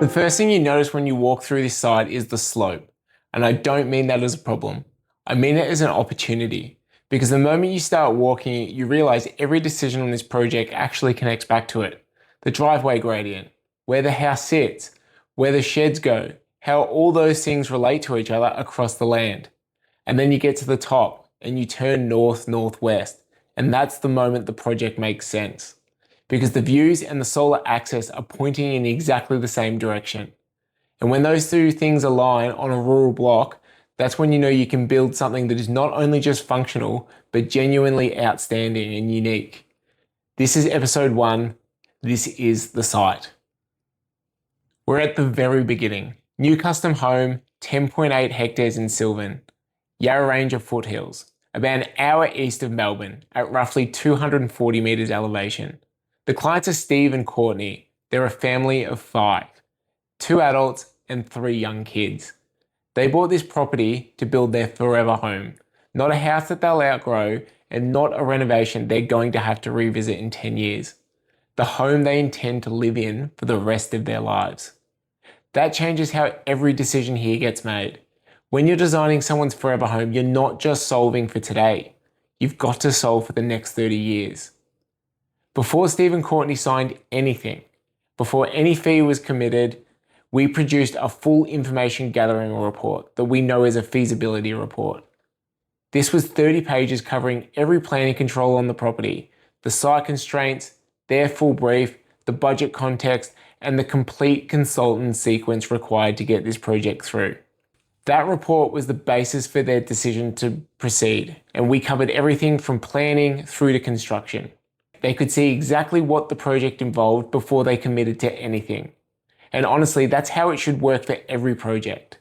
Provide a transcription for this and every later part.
The first thing you notice when you walk through this site is the slope. And I don't mean that as a problem. I mean it as an opportunity. Because the moment you start walking, you realize every decision on this project actually connects back to it. The driveway gradient, where the house sits, where the sheds go, how all those things relate to each other across the land. And then you get to the top and you turn north-northwest. And that's the moment the project makes sense. Because the views and the solar access are pointing in exactly the same direction. And when those two things align on a rural block, that's when you know you can build something that is not only just functional, but genuinely outstanding and unique. This is episode 1. This is the site. We're at the very beginning. New custom home, 10.8 hectares in Silvan, Yarra Ranges foothills, about an hour east of Melbourne at roughly 240 metres elevation. The clients are Steve and Courtney. They're a family of 5, 2 adults and 3 young kids. They bought this property to build their forever home, not a house that they'll outgrow and not a renovation they're going to have to revisit in 10 years. The home they intend to live in for the rest of their lives. That changes how every decision here gets made. When you're designing someone's forever home, you're not just solving for today. You've got to solve for the next 30 years. Before Steve and Courtney signed anything, before any fee was committed, we produced a full information gathering report that we know as a feasibility report. This was 30 pages covering every planning control on the property, the site constraints, their full brief, the budget context, and the complete consultant sequence required to get this project through. That report was the basis for their decision to proceed, and we covered everything from planning through to construction. They could see exactly what the project involved before they committed to anything. And honestly, that's how it should work for every project.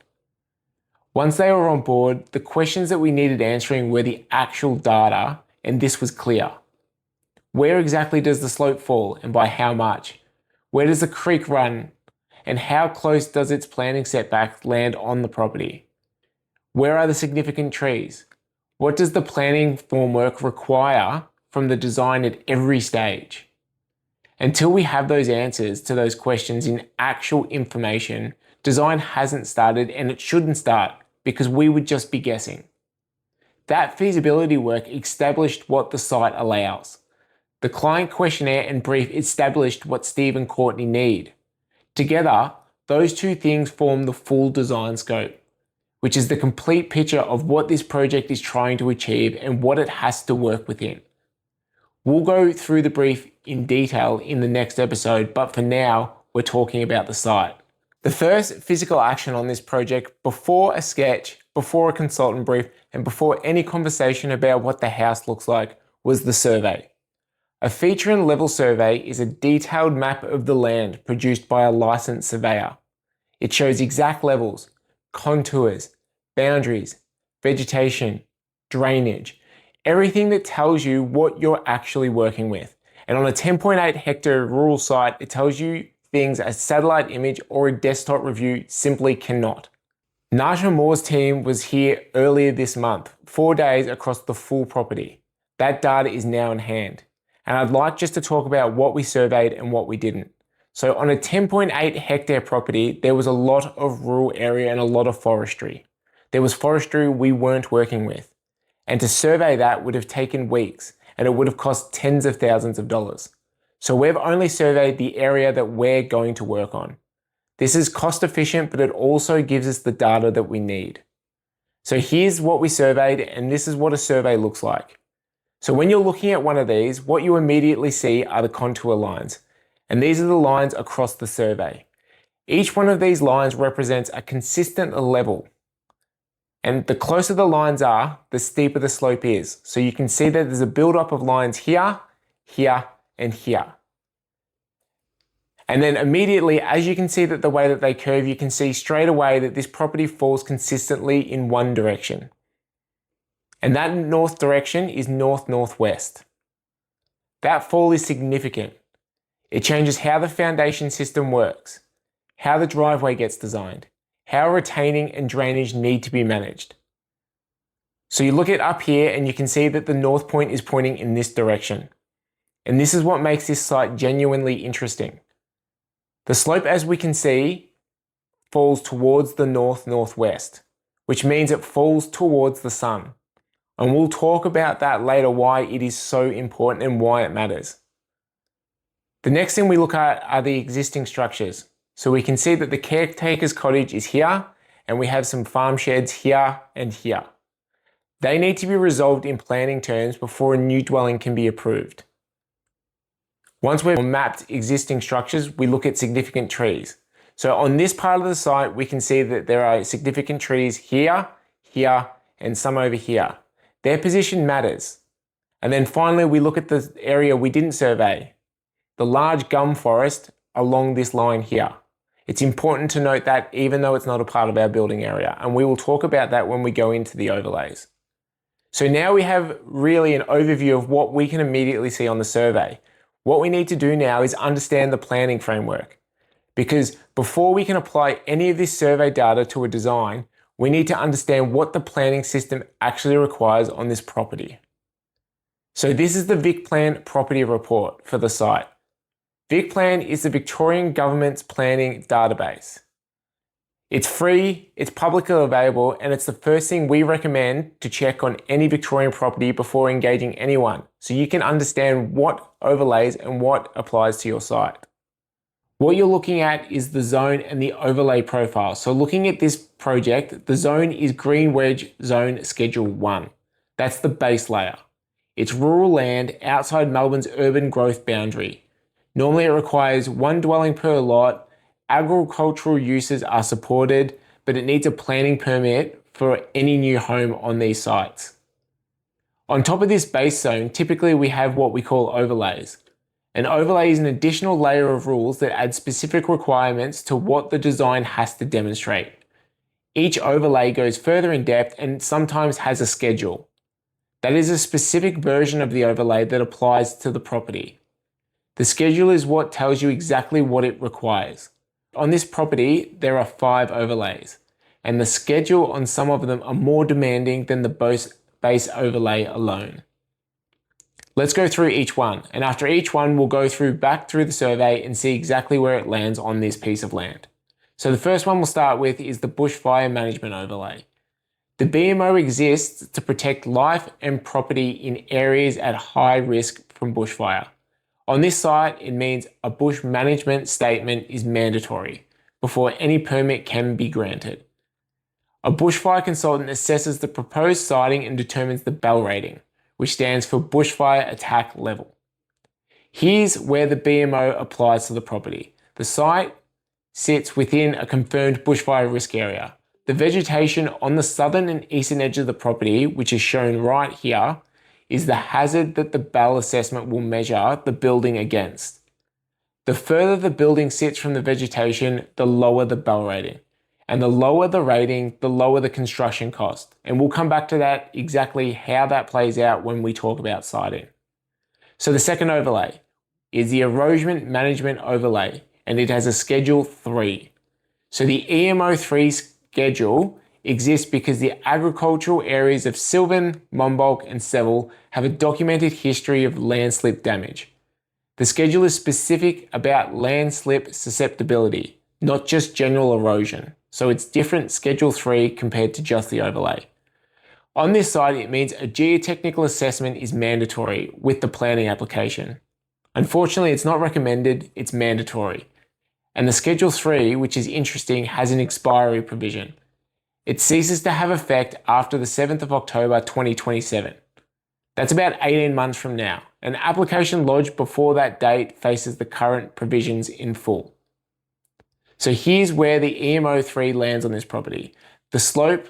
Once they were on board, the questions that we needed answering were the actual data, and this was clear. Where exactly does the slope fall and by how much? Where does the creek run and how close does its planting setback land on the property? Where are the significant trees? What does the planning formwork require from the design at every stage? Until we have those answers to those questions in actual information, design hasn't started and it shouldn't start because we would just be guessing. That feasibility work established what the site allows. The client questionnaire and brief established what Steve and Courtney need. Together, those two things form the full design scope, which is the complete picture of what this project is trying to achieve and what it has to work within. We'll go through the brief in detail in the next episode, but for now, we're talking about the site. The first physical action on this project, before a sketch, before a consultant brief, and before any conversation about what the house looks like, was the survey. A feature and level survey is a detailed map of the land produced by a licensed surveyor. It shows exact levels, contours, boundaries, vegetation, drainage, everything that tells you what you're actually working with. And on a 10.8 hectare rural site, it tells you things a satellite image or a desktop review simply cannot. Najma Moore's team was here earlier this month, 4 days across the full property. That data is now in hand. And I'd like just to talk about what we surveyed and what we didn't. So on a 10.8 hectare property, there was a lot of rural area and a lot of forestry. There was forestry we weren't working with. And to survey that would have taken weeks and it would have cost tens of thousands of dollars. So we've only surveyed the area that we're going to work on. This is cost efficient, but it also gives us the data that we need. So here's what we surveyed, and this is what a survey looks like. So when you're looking at one of these, what you immediately see are the contour lines. And these are the lines across the survey. Each one of these lines represents a consistent level. And the closer the lines are, the steeper the slope is. So you can see that there's a build-up of lines here, here, and here. And then immediately, as you can see that the way that they curve, you can see straight away that this property falls consistently in one direction. And that north direction is north-northwest. That fall is significant. It changes how the foundation system works, how the driveway gets designed, how retaining and drainage need to be managed. So you look at up here and you can see that the north point is pointing in this direction. And this is what makes this site genuinely interesting. The slope, as we can see, falls towards the north-northwest, which means it falls towards the sun. And we'll talk about that later, why it is so important and why it matters. The next thing we look at are the existing structures. So we can see that the caretaker's cottage is here, and we have some farm sheds here and here. They need to be resolved in planning terms before a new dwelling can be approved. Once we've mapped existing structures, we look at significant trees. So on this part of the site, we can see that there are significant trees here, here, and some over here. Their position matters. And then finally, we look at the area we didn't survey, the large gum forest along this line here. It's important to note that even though it's not a part of our building area, and we will talk about that when we go into the overlays. So now we have really an overview of what we can immediately see on the survey. What we need to do now is understand the planning framework, because before we can apply any of this survey data to a design, we need to understand what the planning system actually requires on this property. So this is the VicPlan property report for the site. VicPlan is the Victorian Government's planning database. It's free, it's publicly available, and it's the first thing we recommend to check on any Victorian property before engaging anyone, so you can understand what overlays and what applies to your site. What you're looking at is the zone and the overlay profile. So looking at this project, the zone is Green Wedge Zone Schedule 1. That's the base layer. It's rural land outside Melbourne's urban growth boundary. Normally it requires one dwelling per lot. Agricultural uses are supported, but it needs a planning permit for any new home on these sites. On top of this base zone, typically we have what we call overlays. An overlay is an additional layer of rules that add specific requirements to what the design has to demonstrate. Each overlay goes further in depth and sometimes has a schedule. That is a specific version of the overlay that applies to the property. The schedule is what tells you exactly what it requires. On this property, there are 5 overlays, and the schedule on some of them are more demanding than the base overlay alone. Let's go through each one, and after each one, we'll go back through the survey and see exactly where it lands on this piece of land. So the first one we'll start with is the bushfire management overlay. The BMO exists to protect life and property in areas at high risk from bushfire. On this site, it means a bush management statement is mandatory before any permit can be granted. A bushfire consultant assesses the proposed siting and determines the BEL rating, which stands for bushfire attack level. Here's where the BMO applies to the property. The site sits within a confirmed bushfire risk area. The vegetation on the southern and eastern edge of the property, which is shown right here, is the hazard that the BEL assessment will measure the building against. The further the building sits from the vegetation, the lower the BEL rating. And the lower the rating, the lower the construction cost. And we'll come back to that, exactly how that plays out when we talk about siting. So the second overlay is the erosion management overlay, and it has a Schedule 3. So the EMO 3 schedule exists because the agricultural areas of Silvan, Monbulk and Seville have a documented history of landslip damage. The schedule is specific about landslip susceptibility, not just general erosion. So it's different Schedule 3 compared to just the overlay. On this side, it means a geotechnical assessment is mandatory with the planning application. Unfortunately, it's not recommended, it's mandatory. And the Schedule 3, which is interesting, has an expiry provision. It ceases to have effect after the 7th of October 2027. That's about 18 months from now. An application lodged before that date faces the current provisions in full. So here's where the EMO 3 lands on this property. The slope,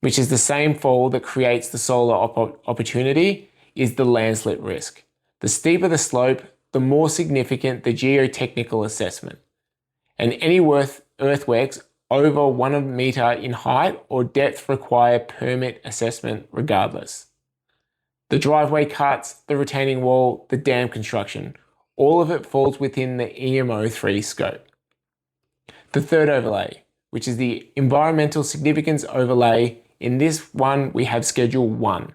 which is the same fall that creates the solar opportunity, is the landslip risk. The steeper the slope, the more significant the geotechnical assessment. And any earthworks over 1 meter in height or depth require permit assessment regardless. The driveway cuts, the retaining wall, the dam construction, all of it falls within the EMO 3 scope. The third overlay, which is the environmental significance overlay, in this one we have Schedule 1.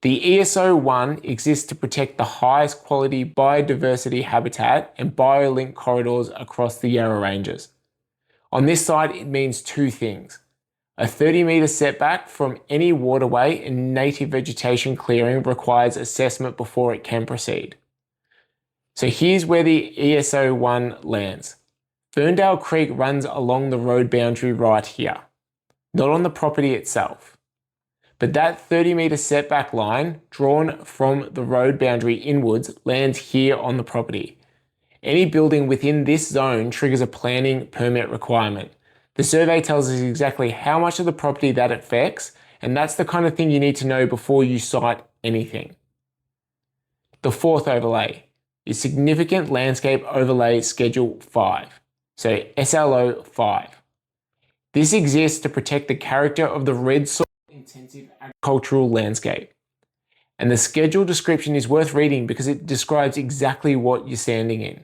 The ESO 1 exists to protect the highest quality biodiversity habitat and biolink corridors across the Yarra Ranges. On this site, it means two things: a 30-metre setback from any waterway and native vegetation clearing requires assessment before it can proceed. So here's where the ESO1 lands. Ferndale Creek runs along the road boundary right here, not on the property itself. But that 30-metre setback line drawn from the road boundary inwards lands here on the property. Any building within this zone triggers a planning permit requirement. The survey tells us exactly how much of the property that it affects, and that's the kind of thing you need to know before you site anything. The fourth overlay is Significant Landscape Overlay Schedule 5, so SLO 5. This exists to protect the character of the red soil intensive agricultural landscape. And the schedule description is worth reading because it describes exactly what you're standing in.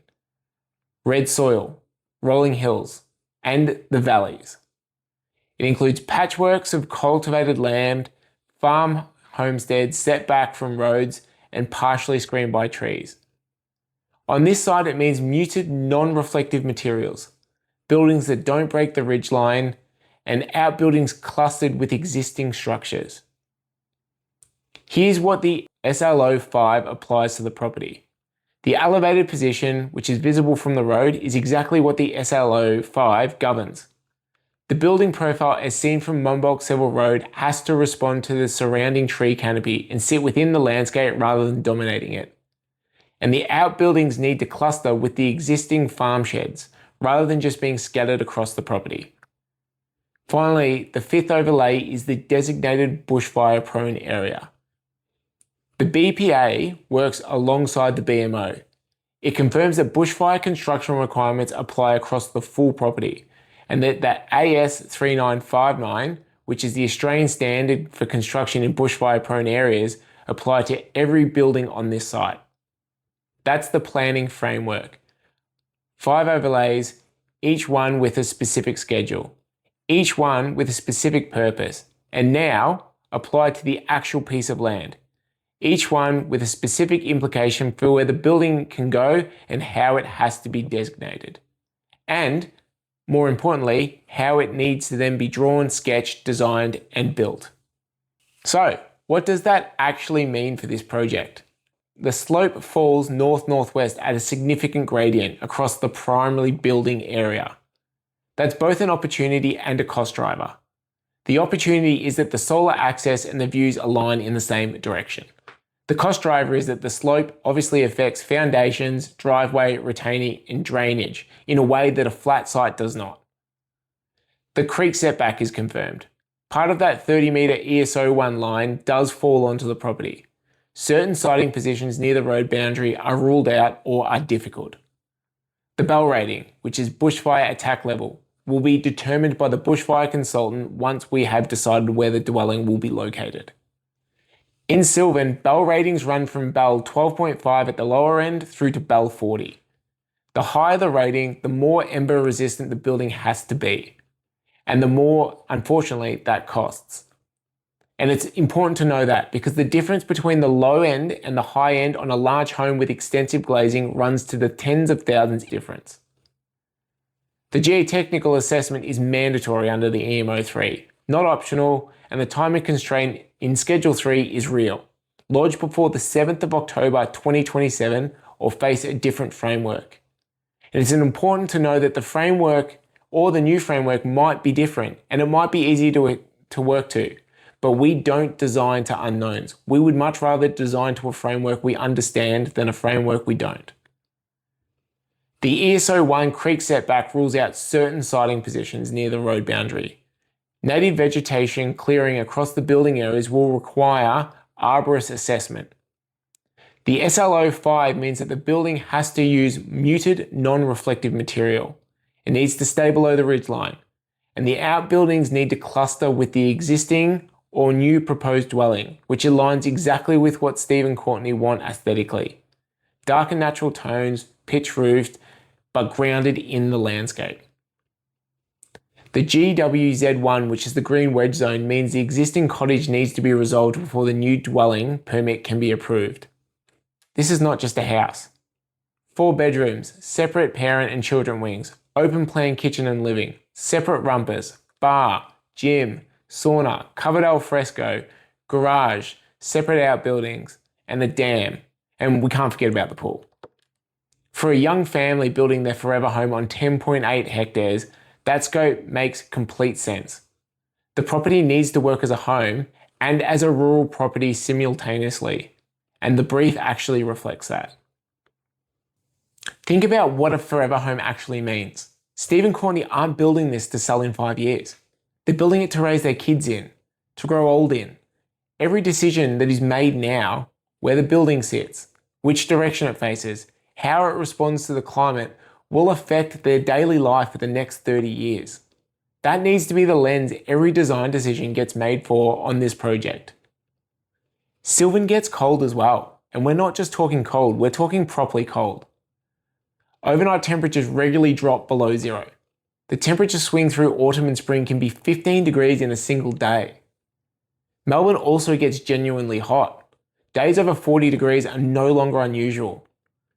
Red soil, rolling hills, and the valleys. It includes patchworks of cultivated land, farm homesteads set back from roads and partially screened by trees. On this side, it means muted, non-reflective materials, buildings that don't break the ridgeline, and outbuildings clustered with existing structures. Here's what the SLO 5 applies to the property. The elevated position, which is visible from the road, is exactly what the SLO 5 governs. The building profile as seen from Mumboldt Seville Road has to respond to the surrounding tree canopy and sit within the landscape rather than dominating it. And the outbuildings need to cluster with the existing farm sheds rather than just being scattered across the property. Finally, the fifth overlay is the designated bushfire prone area. The BPA works alongside the BMO. It confirms that bushfire construction requirements apply across the full property, and that AS 3959, which is the Australian standard for construction in bushfire prone areas, apply to every building on this site. That's the planning framework. 5 overlays, each one with a specific schedule, each one with a specific purpose, and now applied to the actual piece of land. Each one with a specific implication for where the building can go and how it has to be designated. And, more importantly, how it needs to then be drawn, sketched, designed, and built. So, what does that actually mean for this project? The slope falls north-northwest at a significant gradient across the primary building area. That's both an opportunity and a cost driver. The opportunity is that the solar access and the views align in the same direction. The cost driver is that the slope obviously affects foundations, driveway, retaining, and drainage in a way that a flat site does not. The creek setback is confirmed. Part of that 30-metre ESO1 line does fall onto the property. Certain siting positions near the road boundary are ruled out or are difficult. The bell rating, which is bushfire attack level, will be determined by the bushfire consultant once we have decided where the dwelling will be located. In Silvan, bell ratings run from bell 12.5 at the lower end through to bell 40. The higher the rating, the more ember resistant the building has to be, and the more, unfortunately, that costs. And it's important to know that because the difference between the low end and the high end on a large home with extensive glazing runs to the tens of thousands difference. The geotechnical assessment is mandatory under the EMO 3, not optional, and the timing constraint in Schedule 3 is real. Lodge before the 7th of October 2027 or face a different framework. And it's important to know that the framework or the new framework might be different and it might be easier to work to, but we don't design to unknowns. We would much rather design to a framework we understand than a framework we don't. The ESO1 creek setback rules out certain siting positions near the road boundary. Native vegetation clearing across the building areas will require arborist assessment. The SLO 5 means that the building has to use muted, non-reflective material. It needs to stay below the ridgeline, and the outbuildings need to cluster with the existing or new proposed dwelling, which aligns exactly with what Steve and Courtney want aesthetically. Dark and natural tones, pitch roofed, but grounded in the landscape. The GWZ1, which is the green wedge zone, means the existing cottage needs to be resolved before the new dwelling permit can be approved. This is not just a house. 4 bedrooms, separate parent and children wings, open plan kitchen and living, separate rumpers, bar, gym, sauna, covered al fresco, garage, separate outbuildings, and a dam. And we can't forget about the pool. For a young family building their forever home on 10.8 hectares, that scope makes complete sense. The property needs to work as a home and as a rural property simultaneously, and the brief actually reflects that. Think about what a forever home actually means. Steve and Courtney aren't building this to sell in 5 years. They're building it to raise their kids in, to grow old in. Every decision that is made now, where the building sits, which direction it faces, how it responds to the climate, will affect their daily life for the next 30 years. That needs to be the lens every design decision gets made for on this project. Silvan gets cold as well, and we're not just talking cold, we're talking properly cold. Overnight temperatures regularly drop below zero. The temperature swing through autumn and spring can be 15 degrees in a single day. Melbourne also gets genuinely hot. Days over 40 degrees are no longer unusual,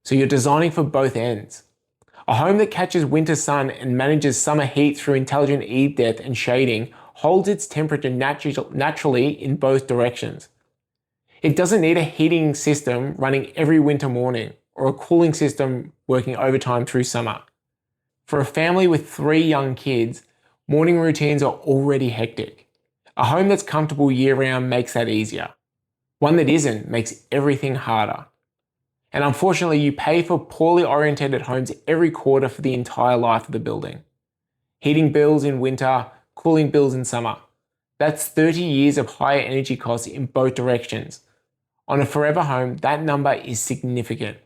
so you're designing for both ends. A home that catches winter sun and manages summer heat through intelligent eave depth and shading holds its temperature naturally in both directions. It doesn't need a heating system running every winter morning or a cooling system working overtime through summer. For a family with 3 young kids, morning routines are already hectic. A home that's comfortable year-round makes that easier. One that isn't makes everything harder. And unfortunately, you pay for poorly orientated homes every quarter for the entire life of the building. Heating bills in winter, cooling bills in summer. That's 30 years of higher energy costs in both directions. On a forever home, that number is significant.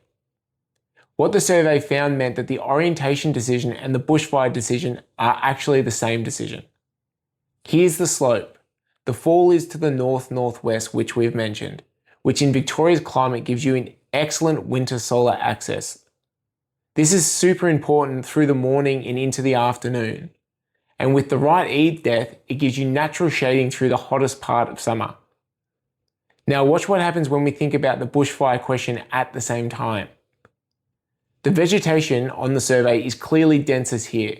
What the survey found meant that the orientation decision and the bushfire decision are actually the same decision. Here's the slope. The fall is to the north-northwest, which we've mentioned, which in Victoria's climate gives you an excellent winter solar access. This is super important through the morning and into the afternoon. And with the right eave depth, it gives you natural shading through the hottest part of summer. Now watch what happens when we think about the bushfire question at the same time. The vegetation on the survey is clearly densest here,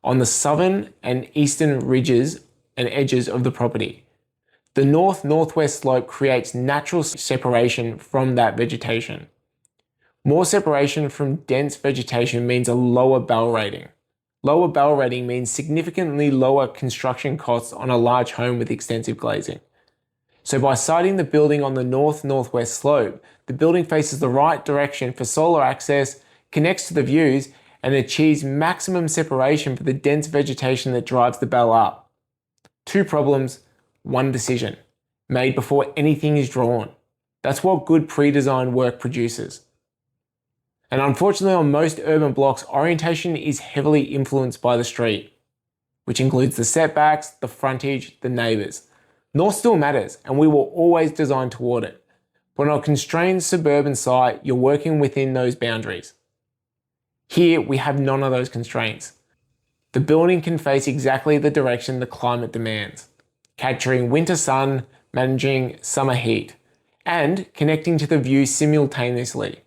on the southern and eastern ridges and edges of the property. The north-northwest slope creates natural separation from that vegetation. More separation from dense vegetation means a lower bell rating. Lower bell rating means significantly lower construction costs on a large home with extensive glazing. So by siting the building on the north-northwest slope, the building faces the right direction for solar access, connects to the views, and achieves maximum separation for the dense vegetation that drives the bell up. 2 problems, 1 decision, made before anything is drawn. That's what good pre-design work produces. And unfortunately, on most urban blocks, orientation is heavily influenced by the street, which includes the setbacks, the frontage, the neighbours. North still matters, and we will always design toward it. But on a constrained suburban site, you're working within those boundaries. Here, we have none of those constraints. The building can face exactly the direction the climate demands, capturing winter sun, managing summer heat, and connecting to the view simultaneously.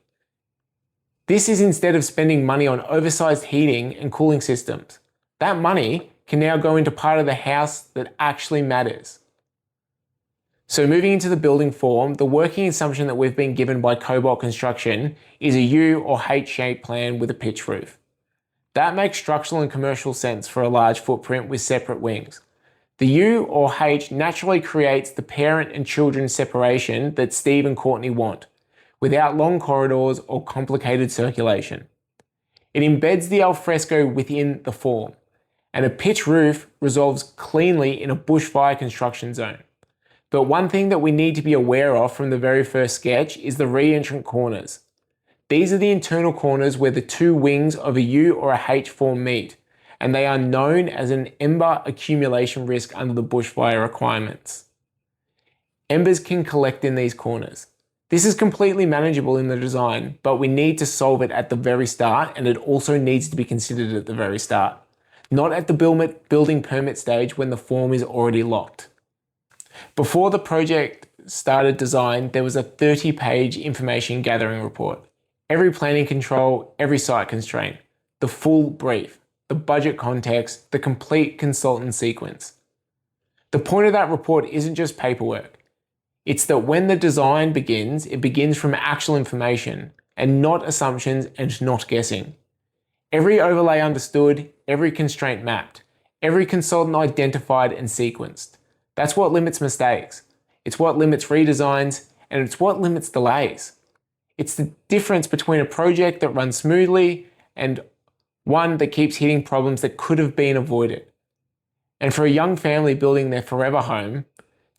This is instead of spending money on oversized heating and cooling systems. That money can now go into part of the house that actually matters. So moving into the building form, the working assumption that we've been given by Cobalt Construction is a U or H-shaped plan with a pitch roof. That makes structural and commercial sense for a large footprint with separate wings. The U or H naturally creates the parent and children separation that Steve and Courtney want, without long corridors or complicated circulation. It embeds the alfresco within the form, and a pitch roof resolves cleanly in a bushfire construction zone. But one thing that we need to be aware of from the very first sketch is the re-entrant corners. These are the internal corners where the 2 wings of a U or a H form meet, and they are known as an ember accumulation risk under the bushfire requirements. Embers can collect in these corners. This is completely manageable in the design, but we need to solve it at the very start, and it also needs to be considered at the very start, not at the building permit stage when the form is already locked. Before the project started design, there was a 30-page information gathering report. Every planning control, every site constraint, the full brief. the budget context, the complete consultant sequence. The point of that report isn't just paperwork. It's that when the design begins, it begins from actual information and not assumptions and not guessing. Every overlay understood, every constraint mapped, every consultant identified and sequenced. That's what limits mistakes. It's what limits redesigns, and it's what limits delays. It's the difference between a project that runs smoothly and one that keeps hitting problems that could have been avoided. And for a young family building their forever home,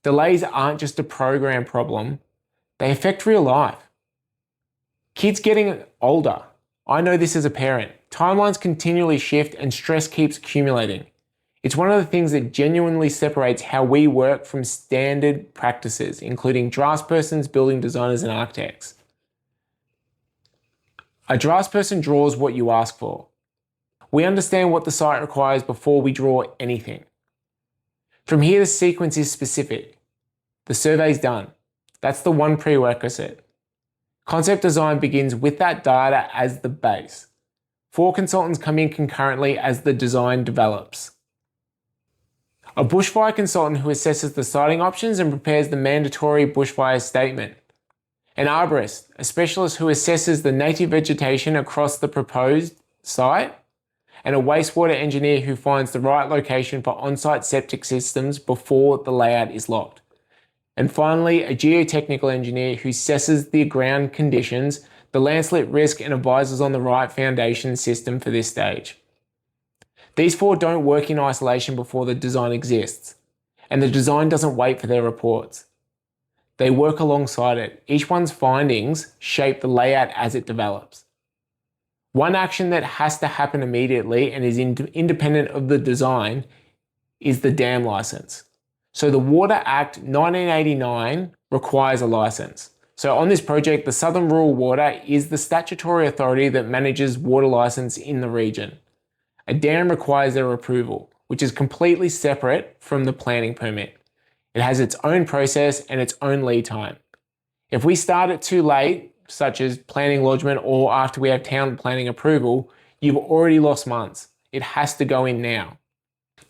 delays aren't just a program problem, they affect real life. Kids getting older. I know this as a parent. Timelines continually shift and stress keeps accumulating. It's one of the things that genuinely separates how we work from standard practices, including draftspersons, building designers, and architects. A draftsperson draws what you ask for. We understand what the site requires before we draw anything. From here, the sequence is specific. The survey's done. That's the one prerequisite. Concept design begins with that data as the base. 4 consultants come in concurrently as the design develops. A bushfire consultant who assesses the siting options and prepares the mandatory bushfire statement. An arborist, a specialist who assesses the native vegetation across the proposed site. And a wastewater engineer who finds the right location for on-site septic systems before the layout is locked. And finally, a geotechnical engineer who assesses the ground conditions, the landslip risk, and advises on the right foundation system for this stage. These 4 don't work in isolation before the design exists, and the design doesn't wait for their reports. They work alongside it. Each one's findings shape the layout as it develops. One action that has to happen immediately and is independent of the design is the dam license. So the Water Act 1989 requires a license. So on this project, the Southern Rural Water is the statutory authority that manages water license in the region. A dam requires their approval, which is completely separate from the planning permit. It has its own process and its own lead time. If we start it too late, such as planning lodgement or after we have town planning approval, you've already lost months. It has to go in now.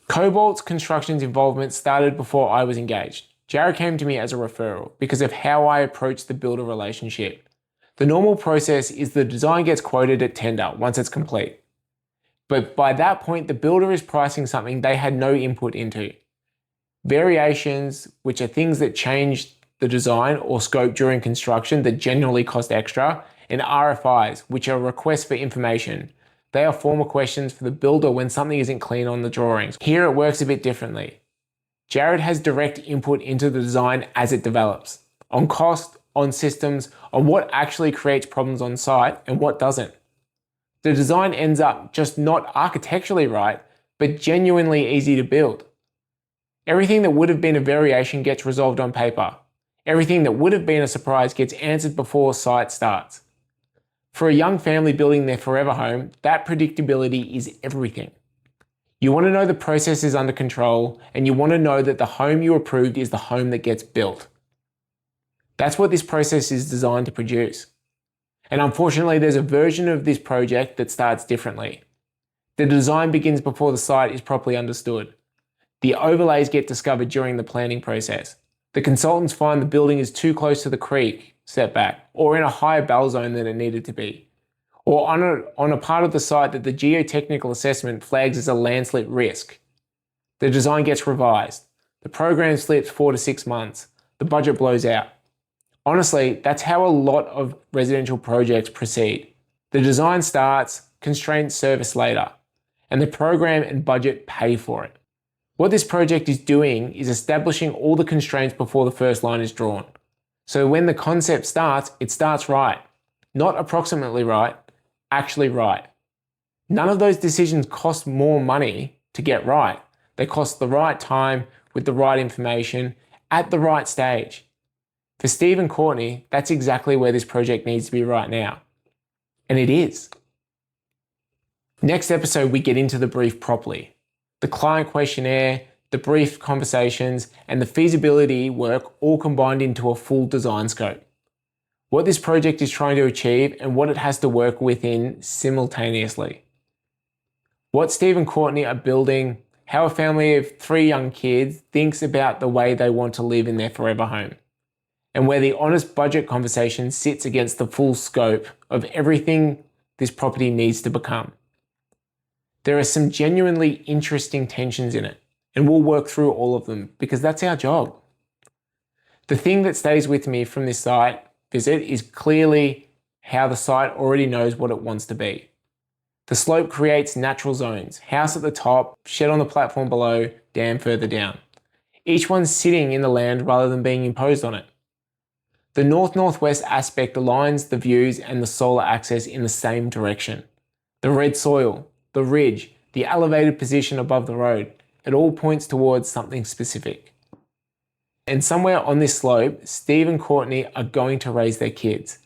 Cobalt's Construction's involvement started before I was engaged. Jared came to me as a referral because of how I approach the builder relationship. The normal process is the design gets quoted at tender once it's complete. But by that point, the builder is pricing something they had no input into. Variations, which are things that change the design or scope during construction that generally cost extra, and RFIs, which are requests for information. They are formal questions for the builder when something isn't clean on the drawings. Here it works a bit differently. Jared has direct input into the design as it develops, on cost, on systems, on what actually creates problems on site and what doesn't. The design ends up just not architecturally right, but genuinely easy to build. Everything that would have been a variation gets resolved on paper. Everything that would have been a surprise gets answered before site starts. For a young family building their forever home, that predictability is everything. You want to know the process is under control, and you want to know that the home you approved is the home that gets built. That's what this process is designed to produce. And unfortunately, there's a version of this project that starts differently. The design begins before the site is properly understood. The overlays get discovered during the planning process. The consultants find the building is too close to the creek setback or in a higher bell zone than it needed to be, or on a part of the site that the geotechnical assessment flags as a landslip risk. The design gets revised. The program slips 4 to 6 months. The budget blows out. Honestly, that's how a lot of residential projects proceed. The design starts, constraints service later, and the program and budget pay for it. What this project is doing is establishing all the constraints before the first line is drawn. So when the concept starts, it starts right. Not approximately right, actually right. None of those decisions cost more money to get right. They cost the right time with the right information at the right stage. For Steve and Courtney, that's exactly where this project needs to be right now. And it is. Next episode, we get into the brief properly. The client questionnaire, the brief conversations, and the feasibility work all combined into a full design scope. What this project is trying to achieve and what it has to work within simultaneously. What Steve and Courtney are building, how a family of 3 young kids thinks about the way they want to live in their forever home, and where the honest budget conversation sits against the full scope of everything this property needs to become. There are some genuinely interesting tensions in it, and we'll work through all of them because that's our job. The thing that stays with me from this site visit is clearly how the site already knows what it wants to be. The slope creates natural zones, house at the top, shed on the platform below, dam further down. Each one sitting in the land rather than being imposed on it. The north-northwest aspect aligns the views and the solar access in the same direction. The red soil, the ridge, the elevated position above the road, it all points towards something specific. And somewhere on this slope, Steve and Courtney are going to raise their kids.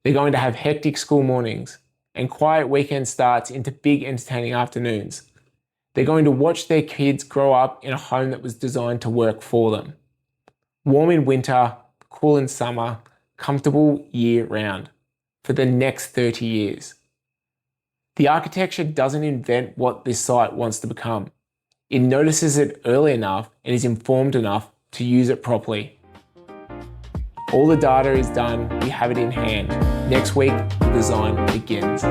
They're going to have hectic school mornings and quiet weekend starts into big entertaining afternoons. They're going to watch their kids grow up in a home that was designed to work for them. Warm in winter, cool in summer, comfortable year round for the next 30 years. The architecture doesn't invent what this site wants to become. It notices it early enough and is informed enough to use it properly. All the data is done, we have it in hand. Next week, the design begins.